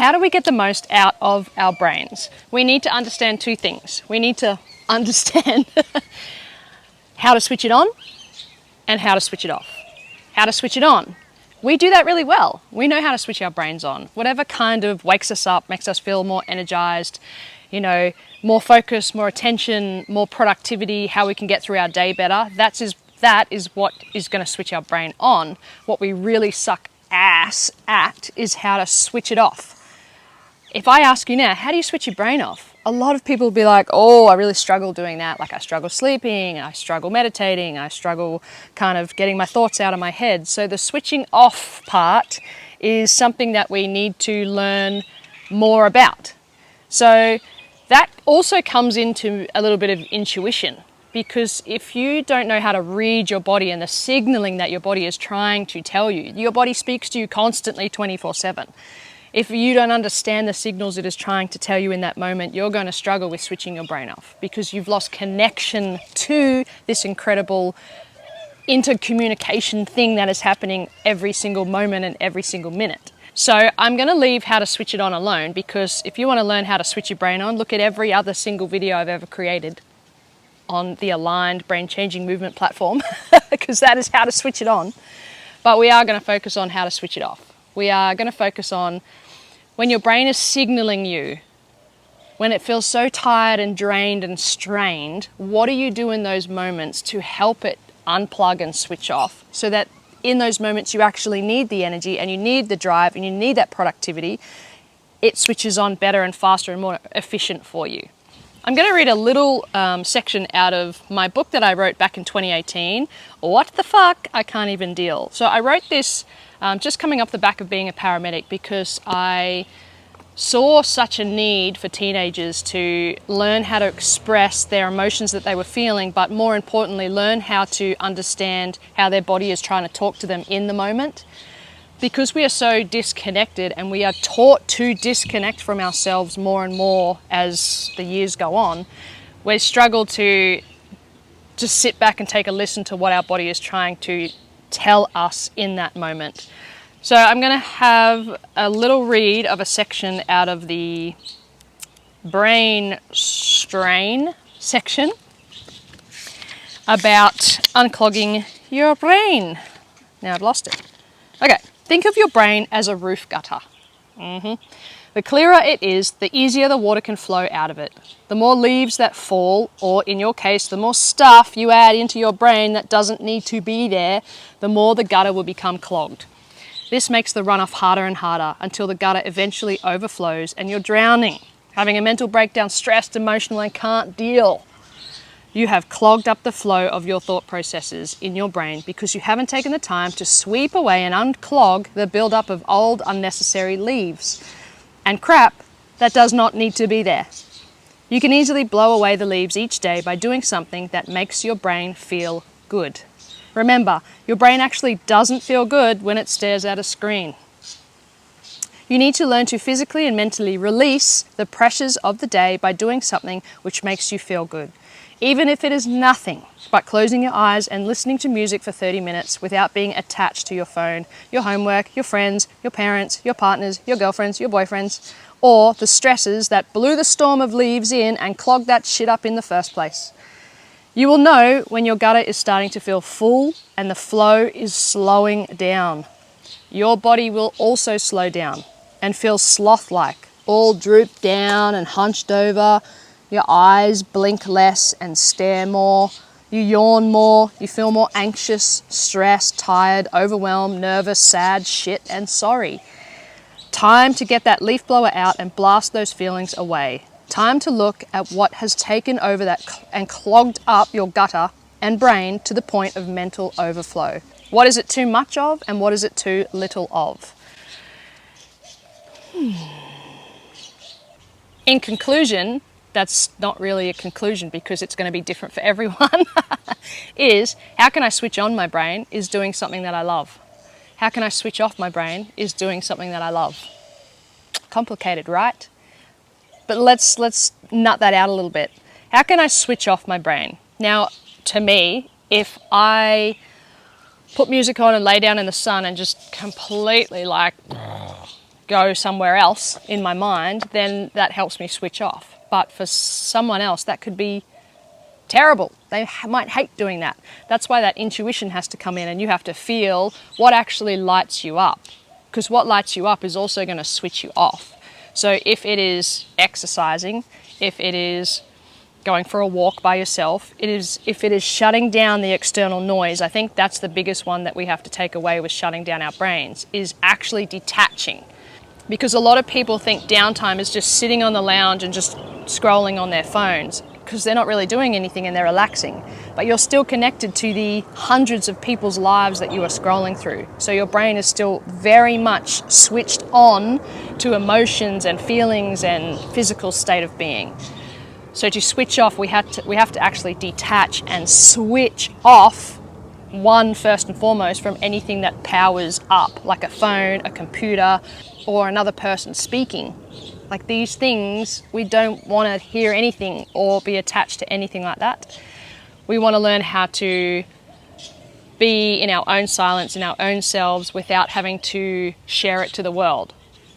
How do we get the most out of our brains? We need to understand two things. We need to understand how to switch it on and how to switch it off. How to switch it on. We do that really well. We know how to switch our brains on. Whatever kind of wakes us up, makes us feel more energized, you know, more focus, more attention, more productivity, how we can get through our day better. That is what is going to switch our brain on. What we really suck ass at is how to switch it off. If I ask you now, how do you switch your brain off? A lot of people will be like, oh, I really struggle doing that. Like I struggle sleeping, I struggle meditating, I struggle kind of getting my thoughts out of my head. So the switching off part is something that we need to learn more about. So that also comes into a little bit of intuition, because if you don't know how to read your body and the signaling that your body is trying to tell you, your body speaks to you constantly 24/7. If you don't understand the signals it is trying to tell you in that moment, you're going to struggle with switching your brain off because you've lost connection to this incredible intercommunication thing that is happening every single moment and every single minute. So I'm going to leave how to switch it on alone, because if you want to learn how to switch your brain on, look at every other single video I've ever created on the Eligned Brain Changing Movement platform, because that is how to switch it on. But we are going to focus on how to switch it off. We are going to focus on when your brain is signaling you, when it feels so tired and drained and strained, what do you do in those moments to help it unplug and switch off, so that in those moments you actually need the energy and you need the drive and you need that productivity, it switches on better and faster and more efficient for you. I'm going to read a little section out of my book that I wrote back in 2018, What the Fuck, I Can't Even Deal. So I wrote this just coming off the back of being a paramedic, because I saw such a need for teenagers to learn how to express their emotions that they were feeling, but more importantly, learn how to understand how their body is trying to talk to them in the moment. Because we are so disconnected, and we are taught to disconnect from ourselves more and more as the years go on, we struggle to just sit back and take a listen to what our body is trying to tell us in that moment. So I'm going to have a little read of a section out of the brain strain section about unclogging your brain. Now I've lost it. Okay, think of your brain as a roof gutter. The clearer it is, the easier the water can flow out of it. The more leaves that fall, or in your case, the more stuff you add into your brain that doesn't need to be there, the more the gutter will become clogged. This makes the runoff harder and harder until the gutter eventually overflows and you're drowning, having a mental breakdown, stressed, emotional, and can't deal. You have clogged up the flow of your thought processes in your brain because you haven't taken the time to sweep away and unclog the buildup of old, unnecessary leaves and crap that does not need to be there. You can easily blow away the leaves each day by doing something that makes your brain feel good. Remember, your brain actually doesn't feel good when it stares at a screen. You need to learn to physically and mentally release the pressures of the day by doing something which makes you feel good. Even if it is nothing but closing your eyes and listening to music for 30 minutes without being attached to your phone, your homework, your friends, your parents, your partners, your girlfriends, your boyfriends, or the stresses that blew the storm of leaves in and clogged that shit up in the first place. You will know when your gutter is starting to feel full and the flow is slowing down. Your body will also slow down and feel sloth-like, all drooped down and hunched over. Your eyes blink less and stare more. You yawn more. You feel more anxious, stressed, tired, overwhelmed, nervous, sad, shit, and sorry. Time to get that leaf blower out and blast those feelings away. Time to look at what has taken over that and clogged up your gutter and brain to the point of mental overflow. What is it too much of, and what is it too little of? In conclusion, that's not really a conclusion because it's going to be different for everyone, is how can I switch on my brain is doing something that I love. How can I switch off my brain is doing something that I love. Complicated, right? But let's nut that out a little bit. How can I switch off my brain? Now, to me, if I put music on and lay down in the sun and just completely go somewhere else in my mind, then that helps me switch off. But for someone else, that could be terrible. They might hate doing that. That's why that intuition has to come in, and you have to feel what actually lights you up. Because what lights you up is also going to switch you off. So if it is exercising, if it is going for a walk by yourself, if it is shutting down the external noise, I think that's the biggest one that we have to take away with shutting down our brains, is actually detaching. Because a lot of people think downtime is just sitting on the lounge and just scrolling on their phones, because they're not really doing anything and they're relaxing. But you're still connected to the hundreds of people's lives that you are scrolling through. So your brain is still very much switched on to emotions and feelings and physical state of being. So to switch off, we have to actually detach and switch off, first and foremost, from anything that powers up, like a phone, a computer, or another person speaking. Like these things, we don't want to hear anything or be attached to anything like that. We want to learn how to be in our own silence, in our own selves, without having to share it to the world.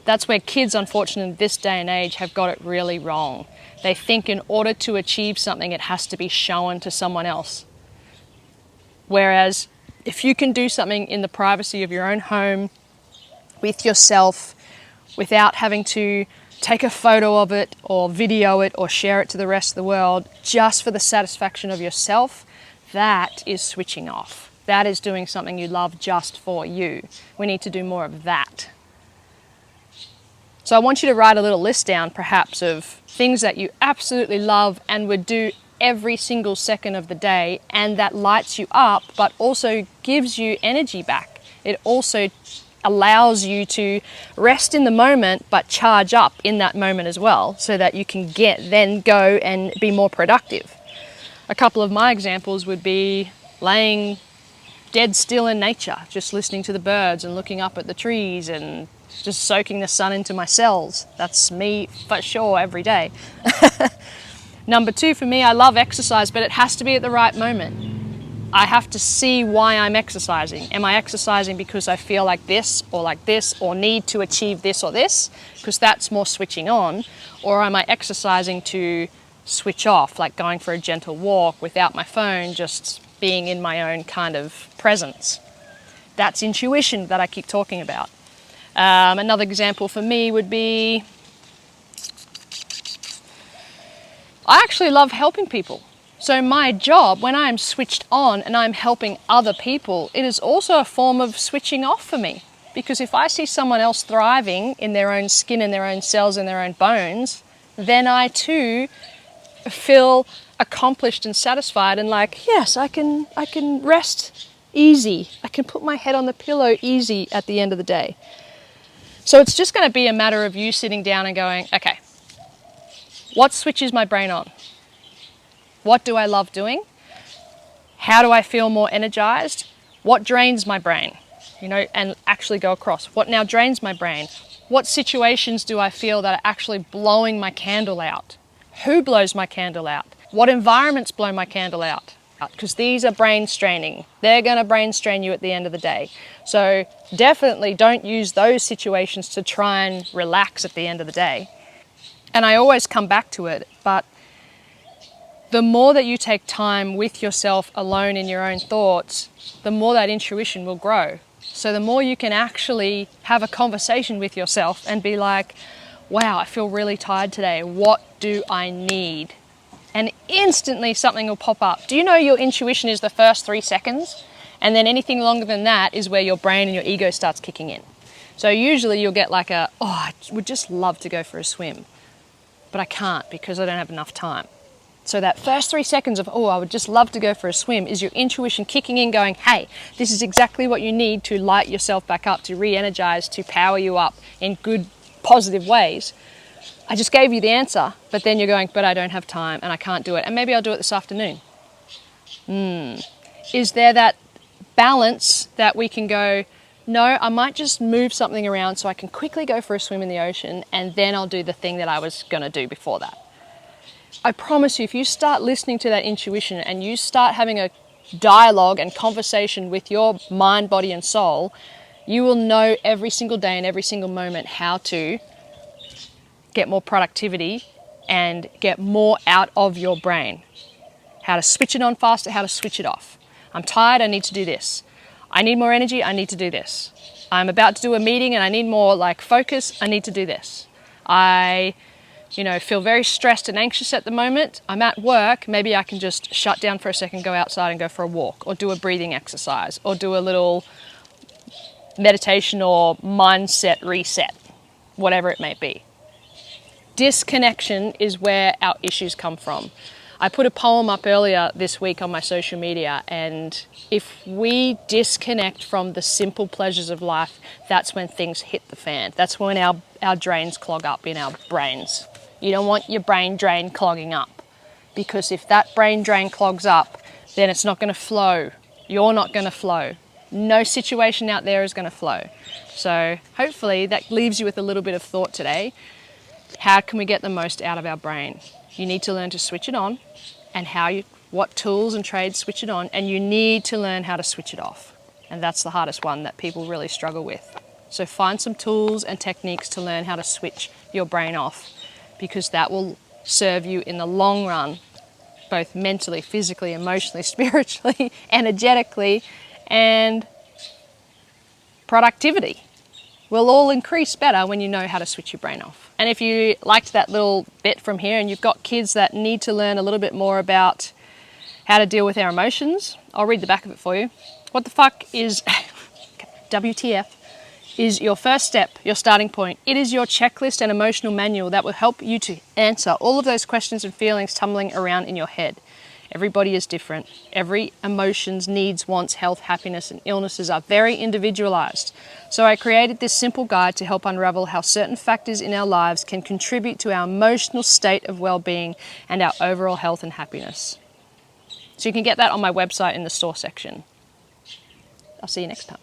That's where kids, unfortunately, in this day and age, have got it really wrong. They think in order to achieve something, it has to be shown to someone else. Whereas if you can do something in the privacy of your own home, with yourself, without having to take a photo of it or video it or share it to the rest of the world, just for the satisfaction of yourself, that is switching off. That is doing something you love just for you. We need to do more of that. So I want you to write a little list down, perhaps, of things that you absolutely love and would do every single second of the day, and that lights you up, but also gives you energy back. It also allows you to rest in the moment, but charge up in that moment as well, so that you can then go and be more productive. A couple of my examples would be laying dead still in nature, just listening to the birds and looking up at the trees and just soaking the sun into my cells. That's me for sure every day. Number 2, for me, I love exercise, but it has to be at the right moment. I have to see why I'm exercising. Am I exercising because I feel like this, or need to achieve this or this? Because that's more switching on. Or am I exercising to switch off, like going for a gentle walk without my phone, just being in my own kind of presence? That's intuition that I keep talking about. Another example for me would be, I actually love helping people. So my job, when I'm switched on and I'm helping other people, it is also a form of switching off for me. Because if I see someone else thriving in their own skin, in their own cells, in their own bones, then I too feel accomplished and satisfied and like, yes, I can rest easy. I can put my head on the pillow easy at the end of the day. So it's just going to be a matter of you sitting down and going, okay, what switches my brain on? What do I love doing? How do I feel more energized? What drains my brain? And actually go across. What now drains my brain? What situations do I feel that are actually blowing my candle out? Who blows my candle out? What environments blow my candle out? Because these are brain straining. They're going to brain strain you at the end of the day. So definitely don't use those situations to try and relax at the end of the day. And I always come back to it, but the more that you take time with yourself alone in your own thoughts, the more that intuition will grow. So the more you can actually have a conversation with yourself and be like, wow, I feel really tired today. What do I need? And instantly something will pop up. Do you know your intuition is the first 3 seconds? And then anything longer than that is where your brain and your ego starts kicking in. So usually you'll get like I would just love to go for a swim, but I can't because I don't have enough time. So that first 3 seconds of, I would just love to go for a swim, is your intuition kicking in going, hey, this is exactly what you need to light yourself back up, to re-energize, to power you up in good, positive ways. I just gave you the answer, but then you're going, but I don't have time and I can't do it. And maybe I'll do it this afternoon. Is there that balance that we can go, no, I might just move something around so I can quickly go for a swim in the ocean and then I'll do the thing that I was going to do before that. I promise you, if you start listening to that intuition and you start having a dialogue and conversation with your mind, body and soul, You will know every single day and every single moment how to get more productivity and get more out of your brain. How to switch it on faster, how to switch it off. I'm tired, I need to do this. I need more energy, I need to do this. I'm about to do a meeting and I need more focus, I need to do this. I feel very stressed and anxious at the moment. I'm at work, maybe I can just shut down for a second, go outside and go for a walk, or do a breathing exercise, or do a little meditation or mindset reset, whatever it may be. Disconnection is where our issues come from. I put a poem up earlier this week on my social media, and if we disconnect from the simple pleasures of life, that's when things hit the fan. That's when our drains clog up in our brains. You don't want your brain drain clogging up, because if that brain drain clogs up, then it's not going to flow. You're not going to flow. No situation out there is going to flow. So hopefully that leaves you with a little bit of thought today. How can we get the most out of our brain? You need to learn to switch it on, and what tools and trades switch it on, and you need to learn how to switch it off. And that's the hardest one that people really struggle with. So find some tools and techniques to learn how to switch your brain off, because that will serve you in the long run, both mentally, physically, emotionally, spiritually, energetically, and productivity will all increase better when you know how to switch your brain off. And if you liked that little bit from here and you've got kids that need to learn a little bit more about how to deal with our emotions, I'll read the back of it for you. What the fuck is WTF is your first step, your starting point. It is your checklist and emotional manual that will help you to answer all of those questions and feelings tumbling around in your head. Everybody is different. Every emotions, needs, wants, health, happiness, and illnesses are very individualized. So I created this simple guide to help unravel how certain factors in our lives can contribute to our emotional state of well-being and our overall health and happiness. So you can get that on my website in the store section. I'll see you next time.